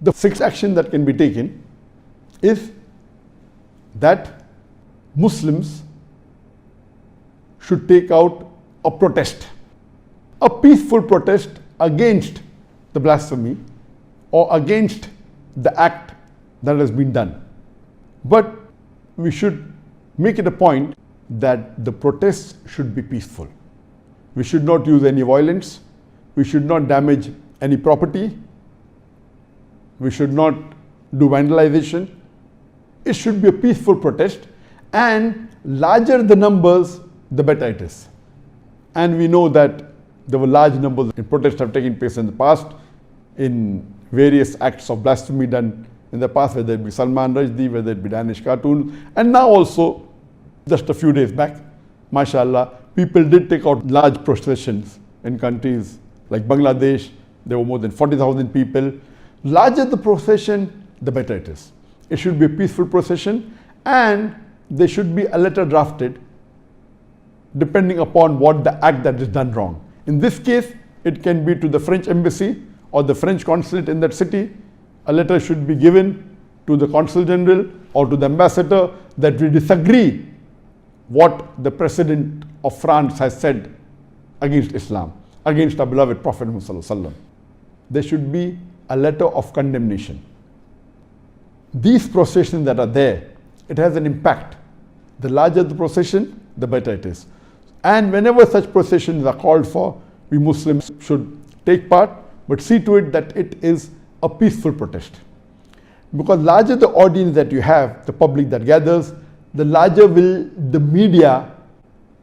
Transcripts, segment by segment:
The sixth action that can be taken is that Muslims should take out a protest, a peaceful protest against the blasphemy or against the act that has been done. But we should make it a point that the protests should be peaceful. We should not use any violence. We should not damage any property. We should not do vandalization. It should be a peaceful protest, and larger the numbers, the better it is. And we know that there were large numbers in protests have taken place in the past, in various acts of blasphemy done in the past, whether it be Salman Rushdie, whether it be Danish cartoons, and now also, just a few days back, mashallah, people did take out large processions in countries like Bangladesh. There were more than 40,000 people. Larger the procession, the better it is. It should be a peaceful procession, and there should be a letter drafted depending upon what the act that is done wrong. In this case, it can be to the French embassy or the French consulate in that city. A letter should be given to the consul general or to the ambassador that we disagree what the president of France has said against Islam, against our beloved Prophet Muhammad. There should be a letter of condemnation. These processions that are there, it has an impact. The larger the procession, the better it is. And whenever such processions are called for, we Muslims should take part, but see to it that it is a peaceful protest. Because larger the audience that you have, the public that gathers, the larger will the media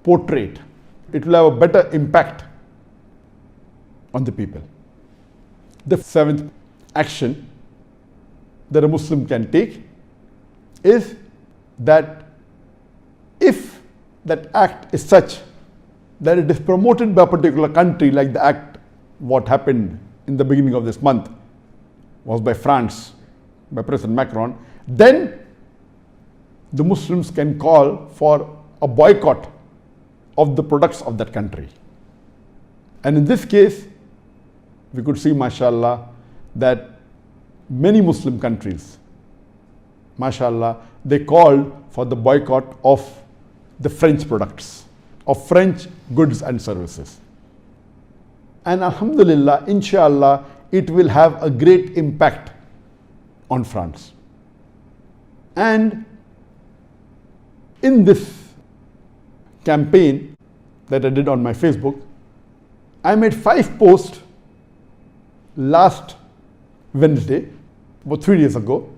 portray it. It will have a better impact on the people. The seventh action that a Muslim can take is that if that act is such that it is promoted by a particular country, like the act what happened in the beginning of this month was by France, by President Macron, then the Muslims can call for a boycott of the products of that country. And in this case, we could see, mashallah, that many Muslim countries, mashallah, they called for the boycott of the French products, of French goods and services. And alhamdulillah, inshallah, it will have a great impact on France. And in this campaign that I did on my Facebook, I made 5 posts last Wednesday, about 3 days ago,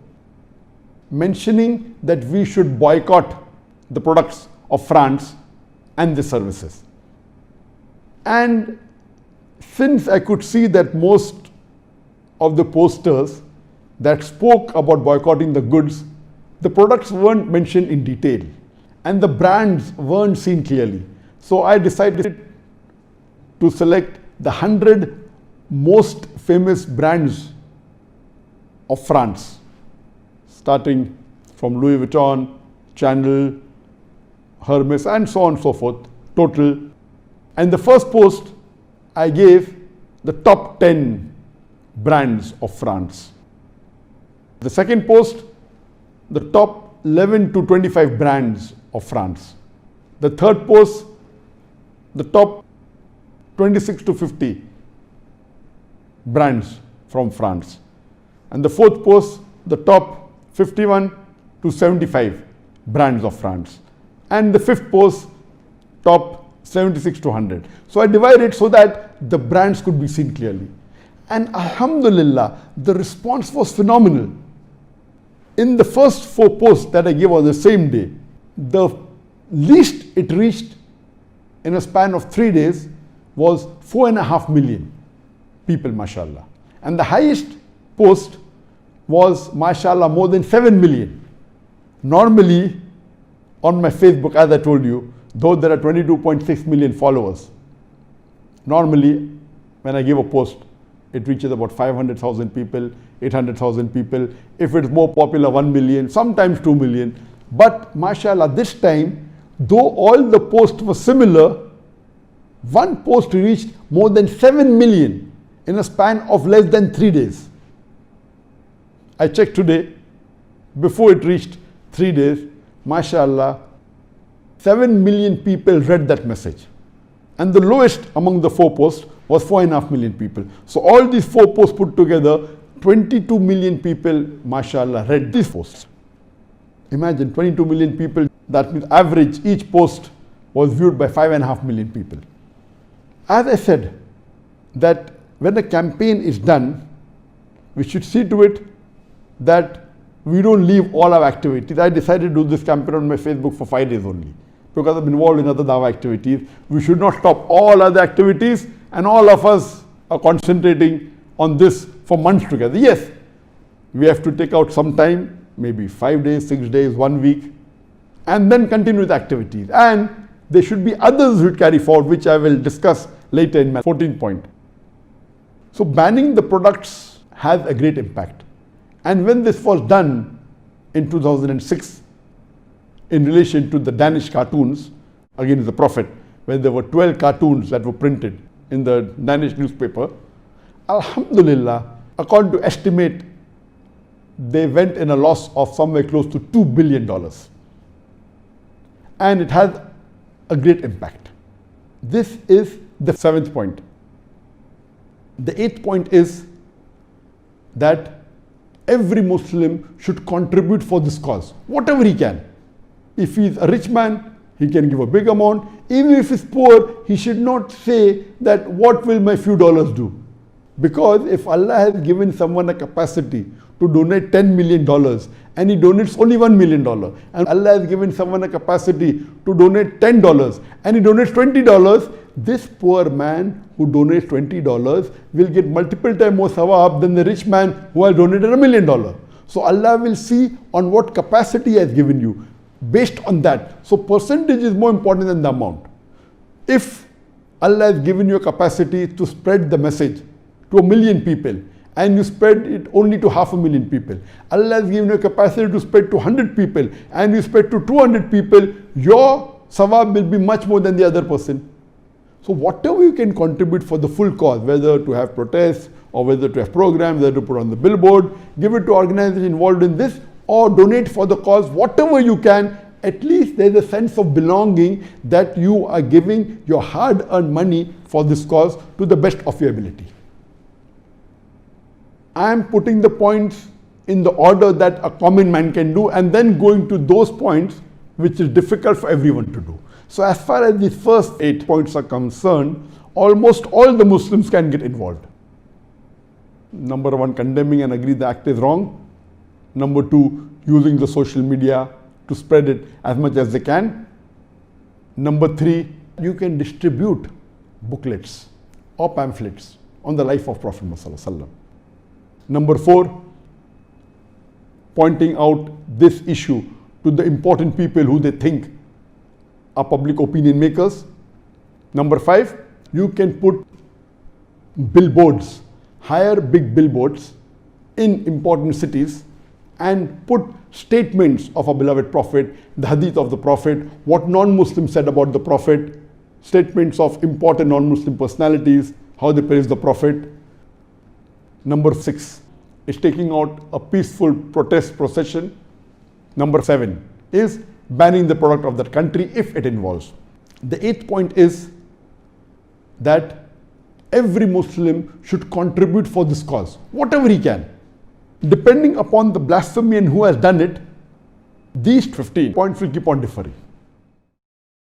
mentioning that we should boycott the products of France and the services. And since I could see that most of the posters that spoke about boycotting the goods, the products weren't mentioned in detail and the brands weren't seen clearly. So I decided to select the 100 most famous brands of France, starting from Louis Vuitton, Chanel, Hermes, and so on and so forth, total. And the first post, I gave the top 10 brands of France. The second post, the top 11 to 25 brands of France. The third post, the top 26 to 50 brands from France. And the fourth post, the top 51 to 75 brands of France. And the fifth post, top 76 to 100. So I divided so that the brands could be seen clearly. And alhamdulillah, the response was phenomenal. In the first 4 posts that I gave on the same day, the least it reached in a span of 3 days was 4.5 million people, mashallah. And the highest post was, mashallah, more than 7 million. Normally, on my Facebook, as I told you, though there are 22.6 million followers, normally when I give a post, it reaches about 500,000 people, 800,000 people. If it's more popular, 1 million, sometimes 2 million. But mashallah, this time, though all the posts were similar, one post reached more than 7 million in a span of less than 3 days. I checked today, before it reached 3 days, mashallah, 7 million people read that message. And the lowest among the 4 posts was 4.5 million people. So all these 4 posts put together, 22 million people, mashallah, read these posts. Imagine 22 million people, that means average, each post was viewed by 5.5 million people. As I said, that when a campaign is done, we should see to it that we don't leave all our activities. I decided to do this campaign on my Facebook for 5 days only, because I'm involved in other dawah activities. We should not stop all other activities, and all of us are concentrating on this for months together. Yes, we have to take out some time, maybe 5 days, 6 days, 1 week, and then continue with activities. And there should be others who carry forward, which I will discuss later in my 14th point. So banning the products has a great impact. And when this was done in 2006, in relation to the Danish cartoons against the Prophet, when there were 12 cartoons that were printed in the Danish newspaper, alhamdulillah, according to estimate, they went in a loss of somewhere close to $2 billion. And it has a great impact. This is the 7th point. The 8th point is that every Muslim should contribute for this cause, whatever he can. If he is a rich man, he can give a big amount. Even if he is poor, he should not say that what will my few dollars do. Because if Allah has given someone a capacity to donate $10 million and he donates only $1 million, and Allah has given someone a capacity to donate $10 and he donates $20, this poor man who donates $20 will get multiple times more sawab than the rich man who has donated $1 million. So Allah will see on what capacity He has given you, based on that. So percentage is more important than the amount. If Allah has given you a capacity to spread the message to 1 million people, and you spread it only to 500,000 people, Allah has given you a capacity to spread to 100 people, and you spread to 200 people, your sawab will be much more than the other person. So whatever you can contribute for the full cause, whether to have protests or whether to have programs, whether to put on the billboard, give it to organizations involved in this, or donate for the cause, whatever you can, at least there is a sense of belonging that you are giving your hard-earned money for this cause to the best of your ability. I am putting the points in the order that a common man can do, and then going to those points which is difficult for everyone to do. So as far as the first 8 points are concerned, almost all the Muslims can get involved. Number 1, condemning and agree the act is wrong. Number 2, using the social media to spread it as much as they can. Number 3, you can distribute booklets or pamphlets on the life of Prophet Muhammad. Number 4, pointing out this issue to the important people who they think are public opinion makers. Number 5, you can put billboards, hire big billboards in important cities and put statements of our beloved Prophet, the hadith of the Prophet, what non-Muslims said about the Prophet, statements of important non-Muslim personalities, how they praise the Prophet. Number 6 is taking out a peaceful protest procession. Number 7 is banning the product of that country if it involves. The 8th point is that every Muslim should contribute for this cause, whatever he can. Depending upon the blasphemy and who has done it, these 15 points will keep on differing.